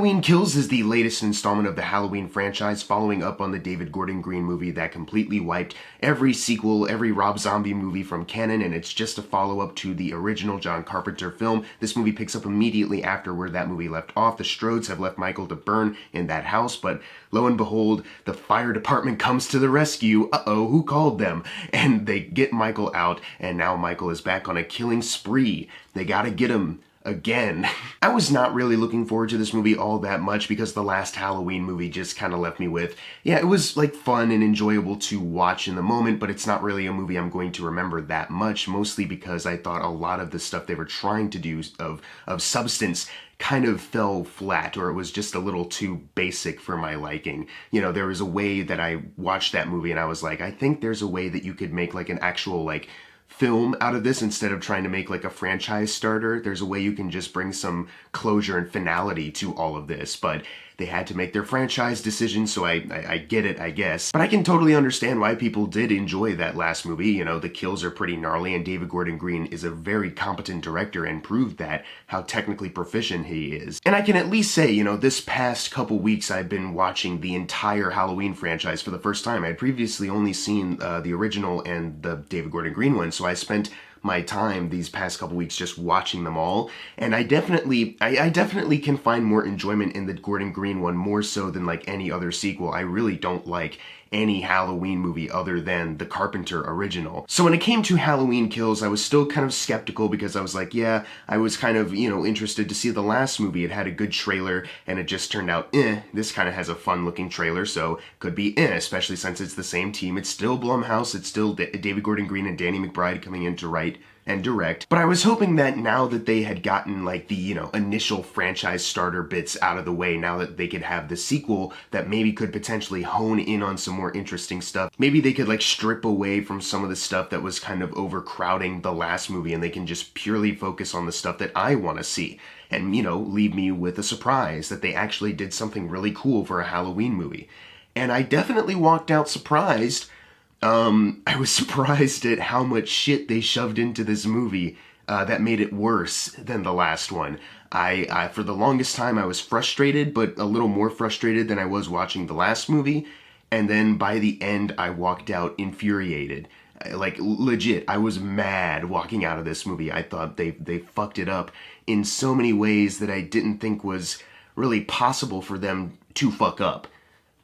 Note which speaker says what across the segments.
Speaker 1: Halloween Kills is the latest installment of the Halloween franchise, following up on the David Gordon Green movie that completely wiped every sequel, every Rob Zombie movie from canon, and it's just a follow-up to the original John Carpenter film. This movie picks up immediately after where that movie left off. The Strodes have left Michael to burn in that house, but lo and behold, the fire department comes to the rescue. Uh-oh, who called them? And they get Michael out, and now Michael is back on a killing spree. They gotta get him again. I was not really looking forward to this movie all that much because the last Halloween movie just kind of left me with, yeah, it was like fun and enjoyable to watch in the moment, but it's not really a movie I'm going to remember that much, mostly because I thought a lot of the stuff they were trying to do of substance kind of fell flat, or it was just a little too basic for my liking. You know, there was a way that I watched that movie and I was like, I think there's a way that you could make like an actual like film out of this instead of trying to make like a franchise starter. There's a way you can just bring some closure and finality to all of this, but they had to make their franchise decision, so I get it, I guess. But I can totally understand why people did enjoy that last movie. You know, the kills are pretty gnarly, and David Gordon Green is a very competent director and proved that, how technically proficient he is. And I can at least say, you know, this past couple weeks I've been watching the entire Halloween franchise for the first time. I'd previously only seen the original and the David Gordon Green one, so I spent my time these past couple weeks just watching them all, and I definitely can find more enjoyment in the Gordon Green one, more so than like any other sequel. I really don't like any Halloween movie other than the Carpenter original. So when it came to Halloween Kills, I was still kind of skeptical because I was like, yeah, I was kind of, you know, interested to see the last movie. It had a good trailer and it just turned out, this kind of has a fun looking trailer, so could be especially since it's the same team. It's still Blumhouse, it's still David Gordon Green and Danny McBride coming in to write and direct. But I was hoping that now that they had gotten like the, you know, initial franchise starter bits out of the way, now that they could have the sequel that maybe could potentially hone in on some more interesting stuff. Maybe they could like strip away from some of the stuff that was kind of overcrowding the last movie, and they can just purely focus on the stuff that I want to see. And, you know, leave me with a surprise that they actually did something really cool for a Halloween movie. And I definitely walked out surprised. I was surprised at how much shit they shoved into this movie that made it worse than the last one. I for the longest time, I was frustrated, but a little more frustrated than I was watching the last movie. And then by the end, I walked out infuriated. Like, legit, I was mad walking out of this movie. I thought they fucked it up in so many ways that I didn't think was really possible for them to fuck up.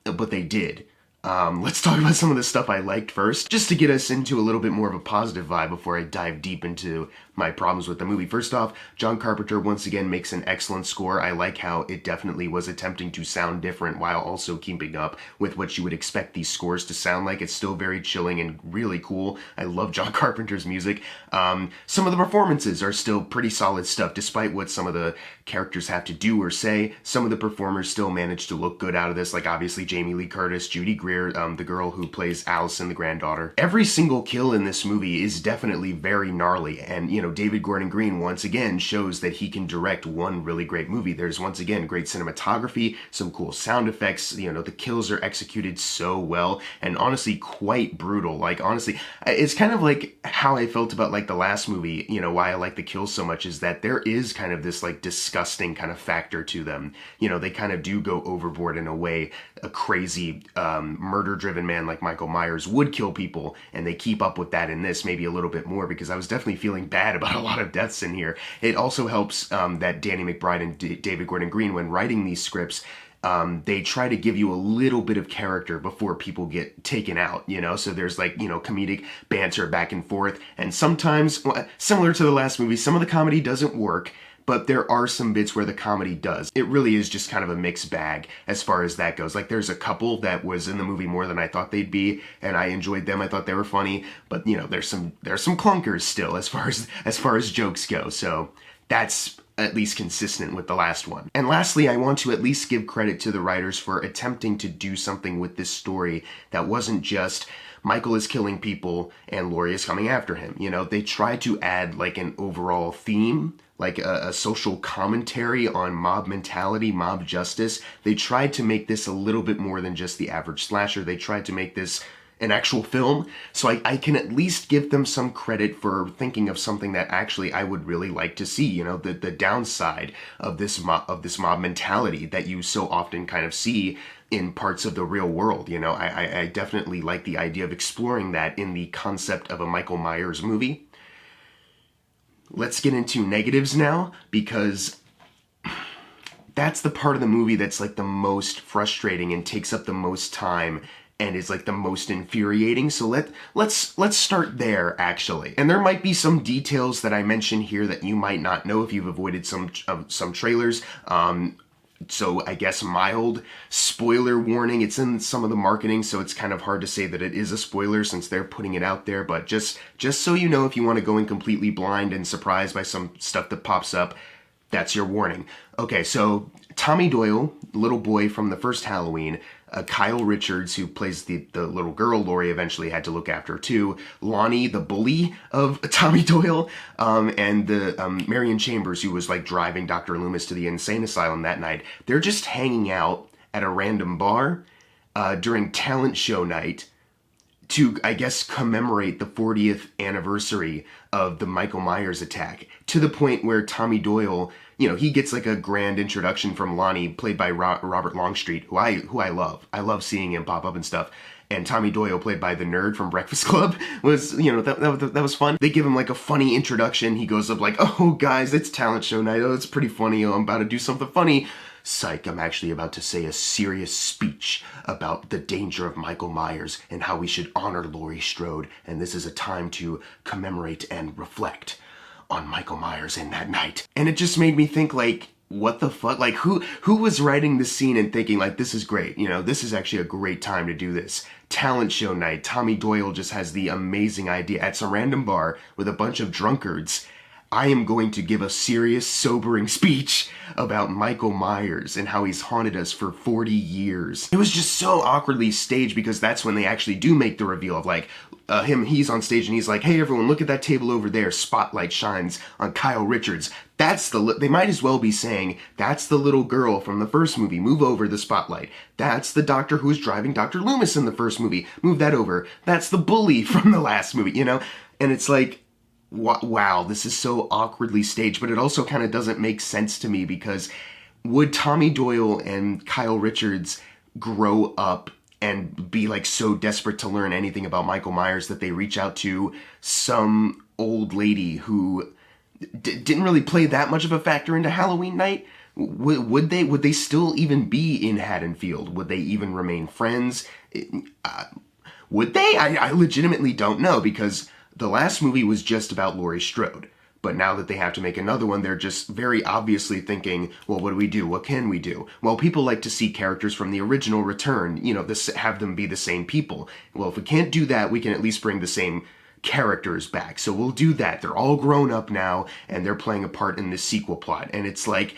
Speaker 1: But they did. Let's talk about some of the stuff I liked first, just to get us into a little bit more of a positive vibe before I dive deep into my problems with the movie. First off, John Carpenter once again makes an excellent score. I like how it definitely was attempting to sound different while also keeping up with what you would expect these scores to sound like. It's still very chilling and really cool. I love John Carpenter's music. Some of the performances are still pretty solid stuff, despite what some of the characters have to do or say. Some of the performers still manage to look good out of this, like obviously Jamie Lee Curtis, Judy Greer, the girl who plays Allison, the granddaughter. Every single kill in this movie is definitely very gnarly, and, you know, David Gordon Green once again shows that he can direct one really great movie. There's once again great cinematography, some cool sound effects, you know, the kills are executed so well, and honestly quite brutal. Like, honestly, it's kind of like how I felt about like the last movie, you know, why I like the kills so much is that there is kind of this like disgusting kind of factor to them. You know, they kind of do go overboard in a way a crazy murder-driven man like Michael Myers would kill people, and they keep up with that in this maybe a little bit more, because I was definitely feeling bad about a lot of deaths in here. It also helps that Danny McBride and David Gordon Green, when writing these scripts, they try to give you a little bit of character before people get taken out, you know? So there's like, you know, comedic banter back and forth, and sometimes, similar to the last movie, some of the comedy doesn't work, but there are some bits where the comedy does. It really is just kind of a mixed bag as far as that goes. Like, there's a couple that was in the movie more than I thought they'd be, and I enjoyed them. I thought they were funny, but, you know, there's some clunkers still as far as jokes go. So that's at least consistent with the last one. And lastly, I want to at least give credit to the writers for attempting to do something with this story that wasn't just Michael is killing people and Laurie is coming after him. You know, they tried to add like an overall theme, like a social commentary on mob mentality, mob justice. They tried to make this a little bit more than just the average slasher. They tried to make this an actual film, so I can at least give them some credit for thinking of something that actually I would really like to see. You know, the downside of this mob mentality that you so often kind of see in parts of the real world. You know, I definitely like the idea of exploring that in the concept of a Michael Myers movie. Let's get into negatives now, because that's the part of the movie that's like the most frustrating and takes up the most time and is like the most infuriating. So let's start there, actually. And there might be some details that I mention here that you might not know if you've avoided some trailers. So I guess mild spoiler warning. It's in some of the marketing, so it's kind of hard to say that it is a spoiler since they're putting it out there. But just so you know, if you want to go in completely blind and surprised by some stuff that pops up, that's your warning. Okay, so Tommy Doyle, little boy from the first Halloween, Kyle Richards, who plays the little girl Laurie eventually had to look after too, Lonnie, the bully of Tommy Doyle, and the Marion Chambers, who was like driving Dr. Loomis to the insane asylum that night. They're just hanging out at a random bar during talent show night to, I guess, commemorate the 40th anniversary of the Michael Myers attack, to the point where Tommy Doyle, you know, he gets like a grand introduction from Lonnie, played by Robert Longstreet, who I love. I love seeing him pop up and stuff. And Tommy Doyle, played by the nerd from Breakfast Club, was, you know, that was fun. They give him like a funny introduction. He goes up like, "Oh guys, it's talent show night. Oh, it's pretty funny. Oh, I'm about to do something funny. Psych, I'm actually about to say a serious speech about the danger of Michael Myers and how we should honor Laurie Strode, and this is a time to commemorate and reflect on Michael Myers in that night." And it just made me think, like, what the fuck? Like, who was writing this scene and thinking, like, this is great, you know, this is actually a great time to do this. Talent show night, Tommy Doyle just has the amazing idea at some random bar with a bunch of drunkards. I am going to give a serious, sobering speech about Michael Myers and how he's haunted us for 40 years. It was just so awkwardly staged, because that's when they actually do make the reveal of like, he's on stage and he's like, "Hey everyone, look at that table over there. Spotlight shines on Kyle Richards." They might as well be saying, "That's the little girl from the first movie. Move over the spotlight. That's the doctor who was driving Dr. Loomis in the first movie. Move that over. That's the bully from the last movie," you know? And it's like, wow, this is so awkwardly staged, but it also kind of doesn't make sense to me, because would Tommy Doyle and Kyle Richards grow up and be like so desperate to learn anything about Michael Myers that they reach out to some old lady who didn't really play that much of a factor into Halloween night? Would they still even be in Haddonfield? Would they even remain friends? Would they? I legitimately don't know, because the last movie was just about Laurie Strode. But now that they have to make another one, they're just very obviously thinking, well, what do we do? What can we do? Well, people like to see characters from the original return, you know, have them be the same people. Well, if we can't do that, we can at least bring the same characters back. So we'll do that. They're all grown up now, and they're playing a part in this sequel plot. And it's like,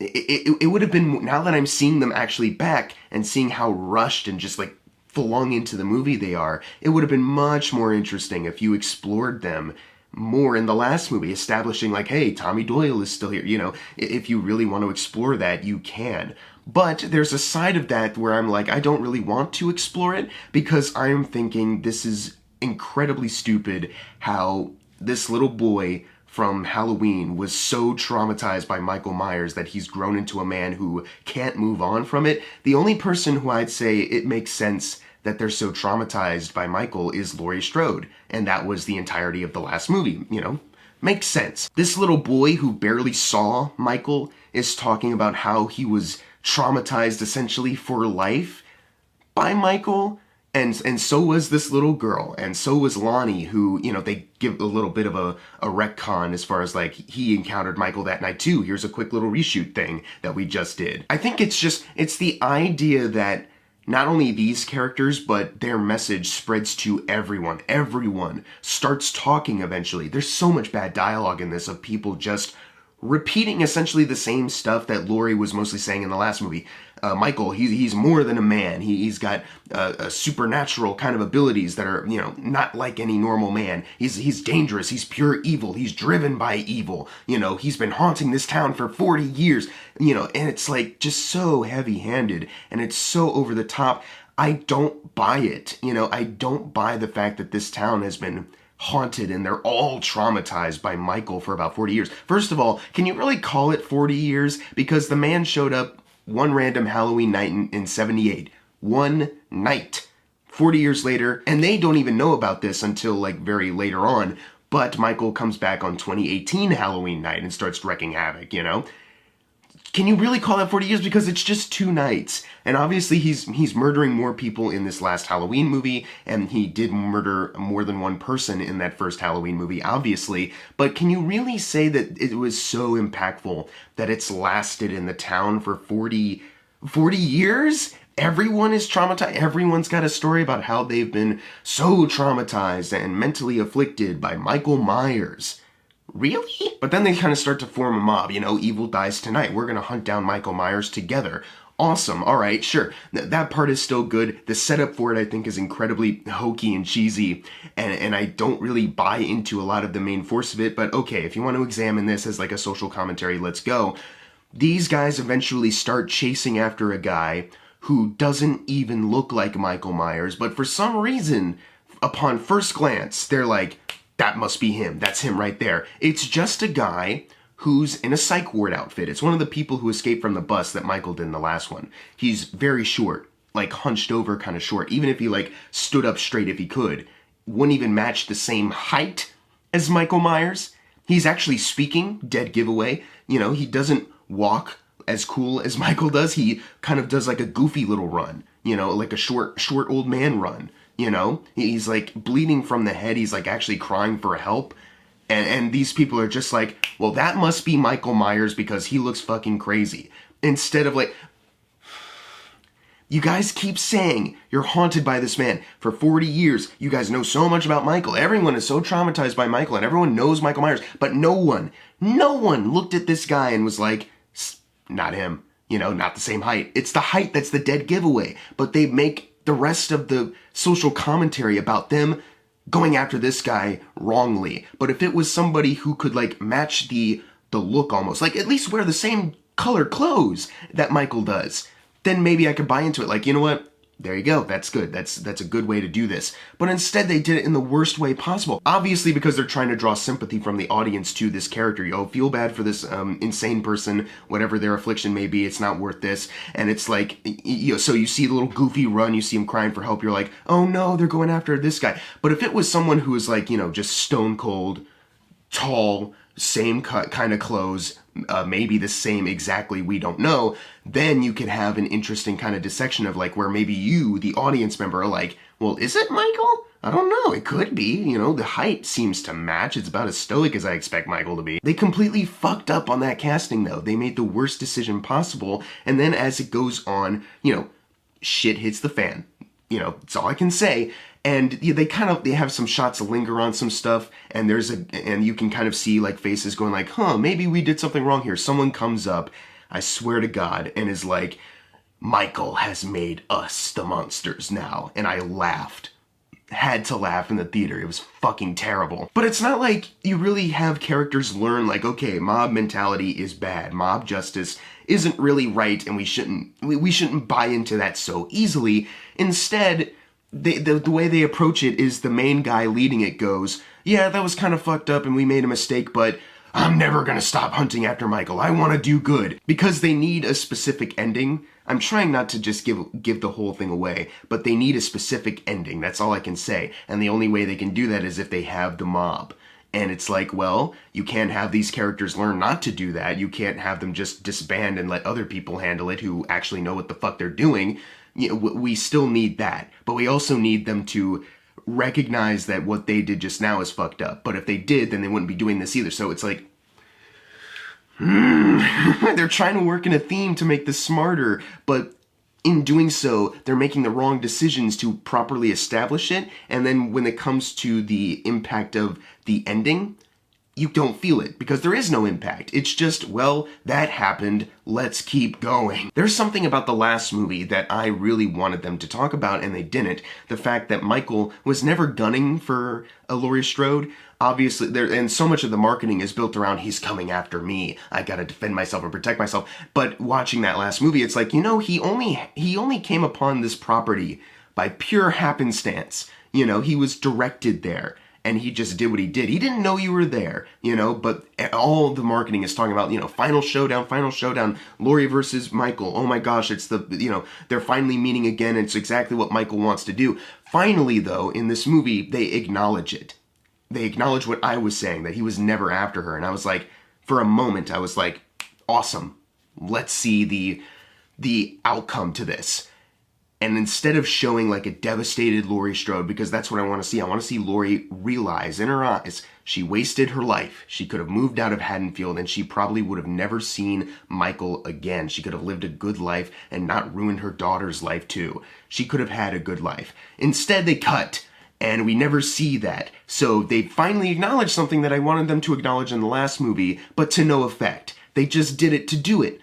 Speaker 1: it would have been, now that I'm seeing them actually back and seeing how rushed and just like flung into the movie they are, it would have been much more interesting if you explored them more in the last movie, establishing like, hey, Tommy Doyle is still here. You know, if you really want to explore that, you can. But there's a side of that where I'm like, I don't really want to explore it, because I'm thinking this is incredibly stupid how this little boy from Halloween was so traumatized by Michael Myers that he's grown into a man who can't move on from it. The only person who I'd say it makes sense that they're so traumatized by Michael is Laurie Strode, and that was the entirety of the last movie, you know? Makes sense. This little boy who barely saw Michael is talking about how he was traumatized essentially for life by Michael, and so was this little girl, and so was Lonnie, who, you know, they give a little bit of a retcon as far as like, he encountered Michael that night too. Here's a quick little reshoot thing that we just did. I think it's the idea that not only these characters, but their message spreads to everyone. Everyone starts talking eventually. There's so much bad dialogue in this of people just repeating essentially the same stuff that Laurie was mostly saying in the last movie. Michael, he's more than a man. He's got supernatural kind of abilities that are, you know, not like any normal man. He's dangerous. He's pure evil. He's driven by evil. You know, he's been haunting this town for 40 years. You know, and it's like just so heavy-handed, and it's so over the top. I don't buy it. I don't buy the fact that this town has been haunted and they're all traumatized by Michael for about 40 years. First of all, can you really call it 40 years? Because the man showed up one random Halloween night in 78. One night. 40 years later, and they don't even know about this until like very later on, but Michael comes back on 2018 Halloween night and starts wrecking havoc, Can you really call that 40 years? Because it's just 2 nights. And obviously he's murdering more people in this last Halloween movie, and he did murder more than one person in that first Halloween movie, obviously. But can you really say that it was so impactful that it's lasted in the town for 40 years? Everyone is traumatized. Everyone's got a story about how they've been so traumatized and mentally afflicted by Michael Myers. Really? But then they kind of start to form a mob, evil dies tonight. We're going to hunt down Michael Myers together. Awesome. All right, sure. That part is still good. The setup for it, I think, is incredibly hokey and cheesy, and I don't really buy into a lot of the main force of it, but okay, if you want to examine this as like a social commentary, let's go. These guys eventually start chasing after a guy who doesn't even look like Michael Myers, but for some reason, upon first glance, they're like, that must be him. That's him right there. It's just a guy who's in a psych ward outfit. It's one of the people who escaped from the bus that Michael did in the last one. He's very short, like hunched over kind of short. Even if he like stood up straight if he could, wouldn't even match the same height as Michael Myers. He's actually speaking, dead giveaway. He doesn't walk as cool as Michael does. He kind of does like a goofy little run, like a short old man run, He's like bleeding from the head. He's like actually crying for help. And these people are just like, well, that must be Michael Myers because he looks fucking crazy. Instead of like, you guys keep saying you're haunted by this man for 40 years. You guys know so much about Michael. Everyone is so traumatized by Michael and everyone knows Michael Myers. But no one looked at this guy and was like, not him, not the same height. It's the height that's the dead giveaway. But they make the rest of the social commentary about them going after this guy wrongly. But if it was somebody who could like match the look almost, like at least wear the same color clothes that Michael does, then maybe I could buy into it. Like, you know what? There you go. That's good. That's a good way to do this. But instead they did it in the worst way possible. Obviously because they're trying to draw sympathy from the audience to this character. Feel bad for this insane person, whatever their affliction may be. It's not worth this. And it's like, so you see the little goofy run, you see him crying for help. You're like, oh no, they're going after this guy. But if it was someone who was like, just stone cold, tall, same kind of clothes, maybe the same exactly, we don't know, then you could have an interesting kind of dissection of like where maybe you, the audience member, are like, well, is it Michael? I don't know. It could be. The height seems to match. It's about as stoic as I expect Michael to be. They completely fucked up on that casting, though. They made the worst decision possible, and then as it goes on, shit hits the fan. That's all I can say. And they have some shots linger on some stuff, and you can kind of see like faces going like, huh, maybe we did something wrong here. Someone comes up, I swear to God, and is like, Michael has made us the monsters now. And I laughed. Had to laugh in the theater. It was fucking terrible. But it's not like you really have characters learn like, okay, mob mentality is bad. Mob justice isn't really right, and we shouldn't buy into that so easily. Instead, the way they approach it is the main guy leading it goes, yeah, that was kind of fucked up and we made a mistake, but I'm never gonna stop hunting after Michael. I want to do good. Because they need a specific ending. I'm trying not to just give the whole thing away, but they need a specific ending. That's all I can say. And the only way they can do that is if they have the mob. And it's like, well, you can't have these characters learn not to do that. You can't have them just disband and let other people handle it who actually know what the fuck they're doing. We still need that. But we also need them to recognize that what they did just now is fucked up. But if they did, then they wouldn't be doing this either. So it's like, they're trying to work in a theme to make this smarter, but in doing so, they're making the wrong decisions to properly establish it. And then when it comes to the impact of the ending, you don't feel it because there is no impact. It's just, well, that happened, let's keep going. There's something about the last movie that I really wanted them to talk about and they didn't. The fact that Michael was never gunning for Laurie Strode. Obviously, and so much of the marketing is built around he's coming after me. I gotta defend myself and protect myself. But watching that last movie, it's like, he only came upon this property by pure happenstance. He was directed there. And he just did what he did. He didn't know you were there, but all the marketing is talking about, final showdown, Laurie versus Michael. Oh my gosh, it's they're finally meeting again. It's exactly what Michael wants to do. Finally, though, in this movie, they acknowledge it. They acknowledge what I was saying, that he was never after her. And I was like, for a moment, I was like, awesome. Let's see the outcome to this. And instead of showing like a devastated Laurie Strode, because that's what I want to see Laurie realize in her eyes, she wasted her life. She could have moved out of Haddonfield and she probably would have never seen Michael again. She could have lived a good life and not ruined her daughter's life too. She could have had a good life. Instead, they cut. And we never see that. So they finally acknowledged something that I wanted them to acknowledge in the last movie, but to no effect. They just did it to do it.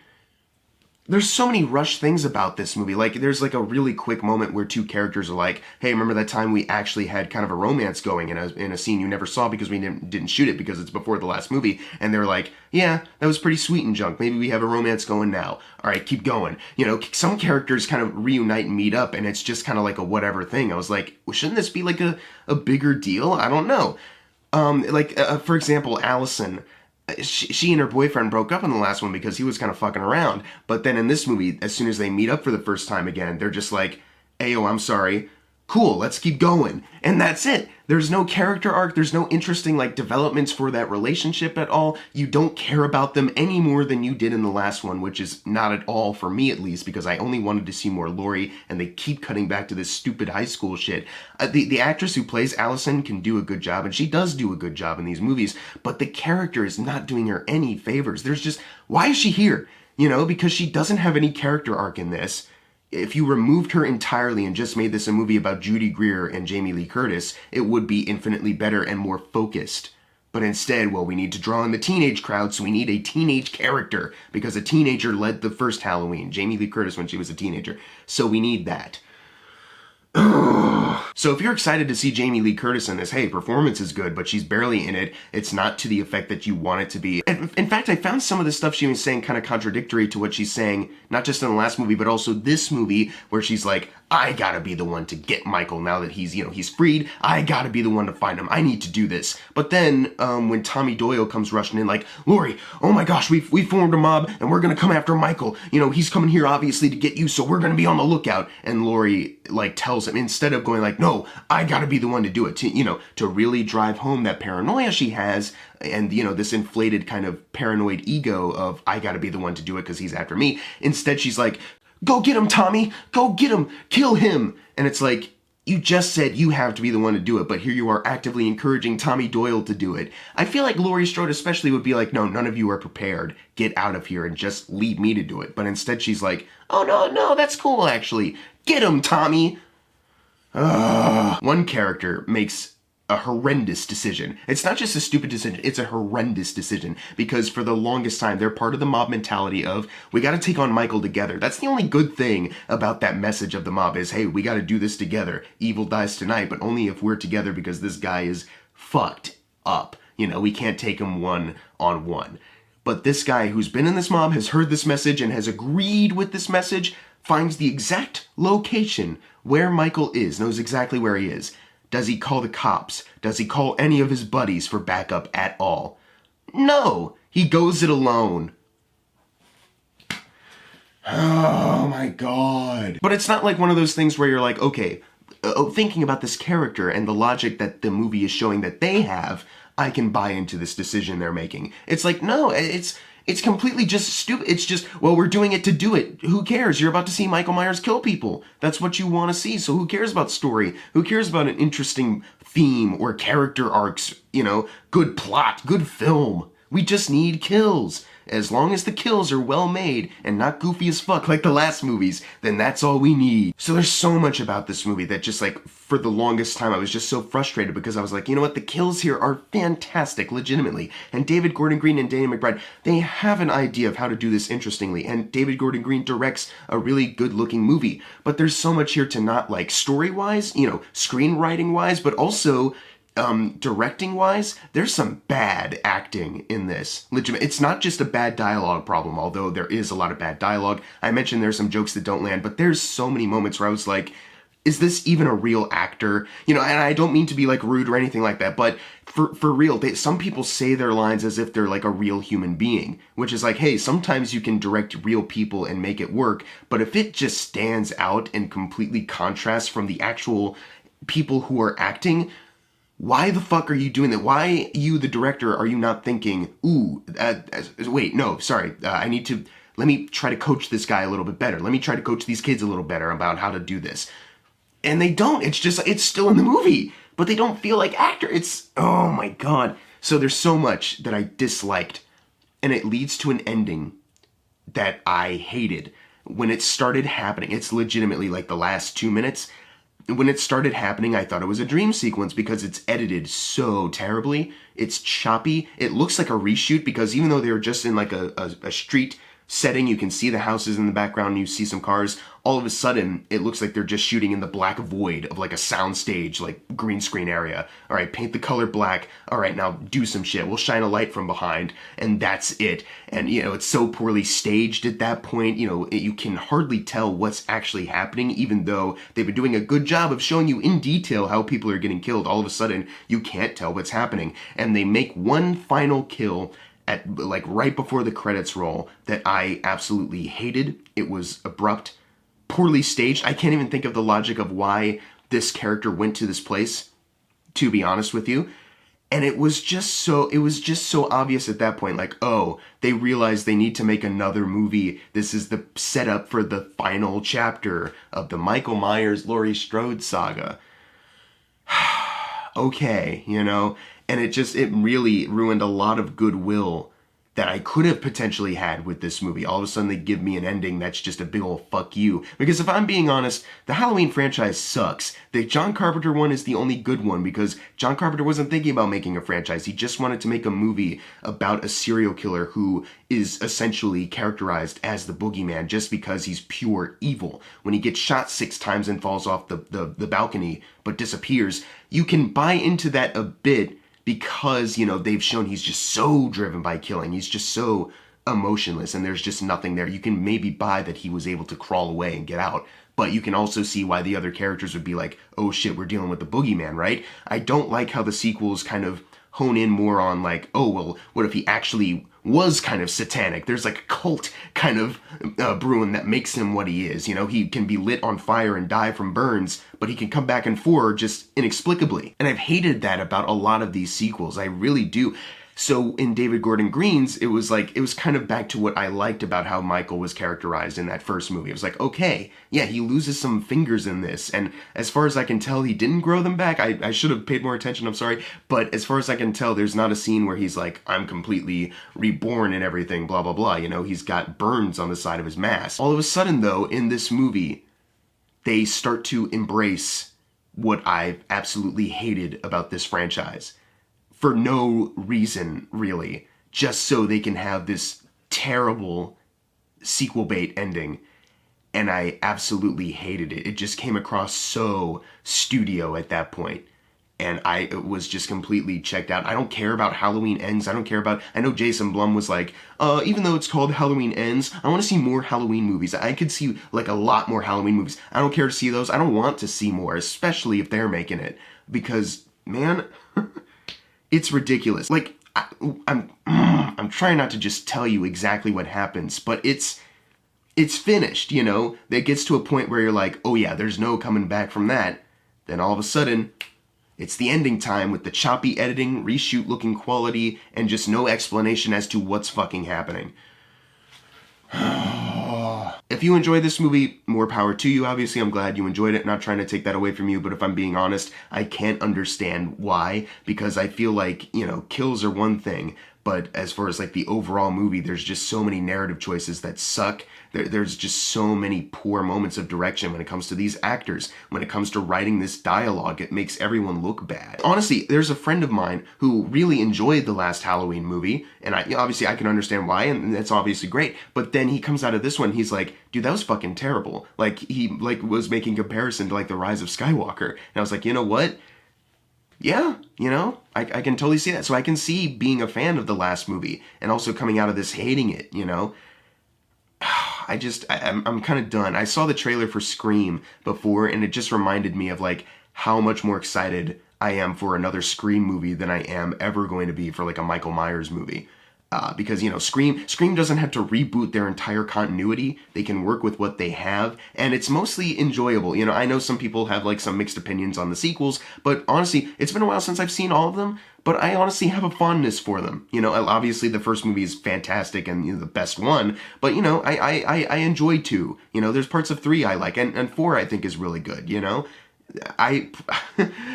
Speaker 1: There's so many rushed things about this movie. Like, there's like a really quick moment where two characters are like, hey, remember that time we actually had kind of a romance going in a scene you never saw because we didn't shoot it because it's before the last movie. And they're like, yeah, that was pretty sweet and junk. Maybe we have a romance going now. All right, keep going. Some characters kind of reunite and meet up and it's just kind of like a whatever thing. I was like, well, shouldn't this be like a bigger deal? I don't know. For example, Allison, she and her boyfriend broke up in the last one because he was kind of fucking around. But then in this movie, as soon as they meet up for the first time again, they're just like, ayo, I'm sorry. Cool, let's keep going. And that's it. There's no character arc. There's no interesting developments for that relationship at all. You don't care about them any more than you did in the last one, which is not at all, for me at least, because I only wanted to see more Laurie, and they keep cutting back to this stupid high school shit. The actress who plays Allison can do a good job, and she does do a good job in these movies, but the character is not doing her any favors. There's just, why is she here? Because she doesn't have any character arc in this. If you removed her entirely and just made this a movie about Judy Greer and Jamie Lee Curtis, it would be infinitely better and more focused. But instead, well, we need to draw in the teenage crowd, so we need a teenage character, because a teenager led the first Halloween, Jamie Lee Curtis when she was a teenager. So we need that. So if you're excited to see Jamie Lee Curtis in this, hey, performance is good, but she's barely in it. It's not to the effect that you want it to be. And in fact, I found some of the stuff she was saying kind of contradictory to what she's saying, not just in the last movie, but also this movie, where she's like, I gotta be the one to get Michael now that he's freed. I gotta be the one to find him. I need to do this. But then, when Tommy Doyle comes rushing in like, Laurie, oh my gosh, we formed a mob and we're gonna come after Michael. He's coming here obviously to get you, so we're gonna be on the lookout. And Laurie, tells him, instead of going like, no, I gotta be the one to do it, to really drive home that paranoia she has, and, this inflated kind of paranoid ego of, I gotta be the one to do it because he's after me. Instead, she's like, go get him, Tommy! Go get him! Kill him! And it's like, you just said you have to be the one to do it, but here you are actively encouraging Tommy Doyle to do it. I feel like Laurie Strode especially would be like, no, none of you are prepared. Get out of here and just leave me to do it. But instead she's like, oh no, that's cool actually. Get him, Tommy! One character makes a horrendous decision. It's not just a stupid decision, it's a horrendous decision, because for the longest time they're part of the mob mentality of, we gotta take on Michael together. That's the only good thing about that message of the mob is, hey, we gotta do this together. Evil dies tonight, but only if we're together, because this guy is fucked up. We can't take him one-on-one. But this guy who's been in this mob has heard this message and has agreed with this message, finds the exact location where Michael is, knows exactly where he is. Does he call the cops? Does he call any of his buddies for backup at all? No! He goes it alone. Oh my god. But it's not like one of those things where you're like, okay, thinking about this character and the logic that the movie is showing that they have, I can buy into this decision they're making. It's like, no, it's completely just stupid. It's just, well, we're doing it to do it. Who cares? You're about to see Michael Myers kill people. That's what you want to see. So who cares about story? Who cares about an interesting theme or character arcs? Good plot, good film. We just need kills. As long as the kills are well made and not goofy as fuck like the last movies, then that's all we need. So there's so much about this movie that just like, for the longest time, I was just so frustrated because I was like, you know what, the kills here are fantastic, legitimately. And David Gordon Green and Danny McBride, they have an idea of how to do this interestingly. And David Gordon Green directs a really good-looking movie. But there's so much here to not like story-wise, you know, screenwriting-wise, but also directing-wise, there's some bad acting in this. It's not just a bad dialogue problem, although there is a lot of bad dialogue. I mentioned there's some jokes that don't land, but there's so many moments where I was like, is this even a real actor? You know, and I don't mean to be like rude or anything like that, but for real, some people say their lines as if they're like a real human being, which is like, hey, sometimes you can direct real people and make it work, but if it just stands out and completely contrasts from the actual people who are acting, why the fuck are you doing that? Why, you, the director, are you not thinking, wait, no, sorry, let me try to coach this guy a little bit better. Let me try to coach these kids a little better about how to do this. And they don't. It's just, it's still in the movie, but they don't feel like actors. Oh my God. So there's so much that I disliked, and it leads to an ending that I hated. When it started happening, it's legitimately like the last 2 minutes. When it started happening, I thought it was a dream sequence because it's edited so terribly. It's choppy. It looks like a reshoot because even though they were just in like a street setting, you can see the houses in the background, you see some cars, all of a sudden it looks like they're just shooting in the black void of like a soundstage, like green screen area. All right, paint the color black. All right, now do some shit. We'll shine a light from behind, and that's it. And you know, it's so poorly staged at that point, you know, you can hardly tell what's actually happening, even though they've been doing a good job of showing you in detail how people are getting killed. All of a sudden, you can't tell what's happening. And they make one final kill at like right before the credits roll that I absolutely hated. It was abrupt, poorly staged. I can't even think of the logic of why this character went to this place, to be honest with you. And it was just so obvious at that point, like, oh, they realize they need to make another movie. This is the setup for the final chapter of the Michael Myers, Laurie Strode saga. Okay, you know, and it really ruined a lot of goodwill that I could have potentially had with this movie. All of a sudden they give me an ending that's just a big old fuck you. Because if I'm being honest, the Halloween franchise sucks. The John Carpenter one is the only good one because John Carpenter wasn't thinking about making a franchise. He just wanted to make a movie about a serial killer who is essentially characterized as the boogeyman just because he's pure evil. When he gets shot 6 times and falls off the balcony but disappears, you can buy into that a bit because, you know, they've shown he's just so driven by killing. He's just so emotionless and there's just nothing there. You can maybe buy that he was able to crawl away and get out, but you can also see why the other characters would be like, oh shit, we're dealing with the boogeyman, right? I don't like how the sequels kind of hone in more on like, oh, well, what if he actually was kind of satanic? There's like a cult kind of brewing that makes him what he is. You know, he can be lit on fire and die from burns, but he can come back and forth just inexplicably. And I've hated that about a lot of these sequels. I really do. So in David Gordon Green's, it was kind of back to what I liked about how Michael was characterized in that first movie. It was like, okay, yeah, he loses some fingers in this. And as far as I can tell, he didn't grow them back. I should have paid more attention, I'm sorry. But as far as I can tell, there's not a scene where he's like, I'm completely reborn and everything, blah, blah, blah. You know, he's got burns on the side of his mask. All of a sudden, though, in this movie, they start to embrace what I've absolutely hated about this franchise. For no reason, really, just so they can have this terrible sequel bait ending. And I absolutely hated it. It just came across so studio at that point. And I was just completely checked out. I don't care about Halloween Ends. I know Jason Blum was like, even though it's called Halloween Ends, I want to see more Halloween movies. I could see like a lot more Halloween movies. I don't care to see those. I don't want to see more, especially if they're making it. Because, man... it's ridiculous. Like, I'm trying not to just tell you exactly what happens, but it's finished, you know? It gets to a point where you're like, oh yeah, there's no coming back from that. Then all of a sudden, it's the ending time with the choppy editing, reshoot looking quality, and just no explanation as to what's fucking happening. If you enjoy this movie, more power to you. Obviously, I'm glad you enjoyed it. Not trying to take that away from you, but if I'm being honest, I can't understand why, because I feel like, you know, kills are one thing, but as far as like the overall movie, there's just so many narrative choices that suck. There's just so many poor moments of direction when it comes to these actors. When it comes to writing this dialogue, it makes everyone look bad. Honestly, there's a friend of mine who really enjoyed the last Halloween movie, and obviously I can understand why, and that's obviously great, but then he comes out of this one, he's like, dude, that was fucking terrible. Like, he like was making comparison to like The Rise of Skywalker, and I was like, you know what? Yeah, you know, I can totally see that. So I can see being a fan of the last movie and also coming out of this hating it, you know? I'm kind of done. I saw the trailer for Scream before, and it just reminded me of like how much more excited I am for another Scream movie than I am ever going to be for like a Michael Myers movie. Because, you know, Scream doesn't have to reboot their entire continuity. They can work with what they have, and it's mostly enjoyable. You know, I know some people have like some mixed opinions on the sequels, but honestly, it's been a while since I've seen all of them, but I honestly have a fondness for them. You know, obviously the first movie is fantastic and, you know, the best one, but, you know, I enjoy 2. You know, there's parts of 3 I like, and 4 I think is really good, you know?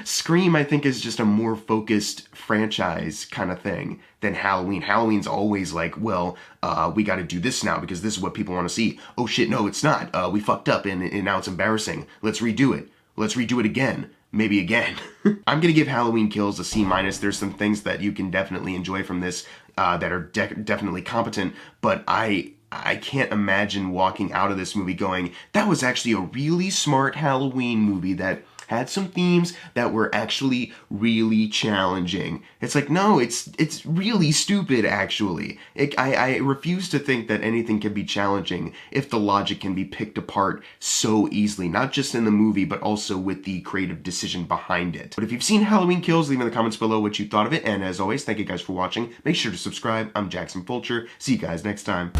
Speaker 1: Scream, I think, is just a more focused franchise kind of thing than Halloween. Halloween's always like, well, we got to do this now because this is what people want to see. Oh shit, no, it's not. We fucked up and now it's embarrassing. Let's redo it. Let's redo it again. Maybe again. I'm gonna give Halloween Kills a C-. There's some things that you can definitely enjoy from this that are definitely competent, but I can't imagine walking out of this movie going, that was actually a really smart Halloween movie that had some themes that were actually really challenging. It's like, no, it's really stupid, actually. I refuse to think that anything can be challenging if the logic can be picked apart so easily, not just in the movie, but also with the creative decision behind it. But if you've seen Halloween Kills, leave in the comments below what you thought of it, and as always, thank you guys for watching. Make sure to subscribe. I'm Jackson Fulcher. See you guys next time.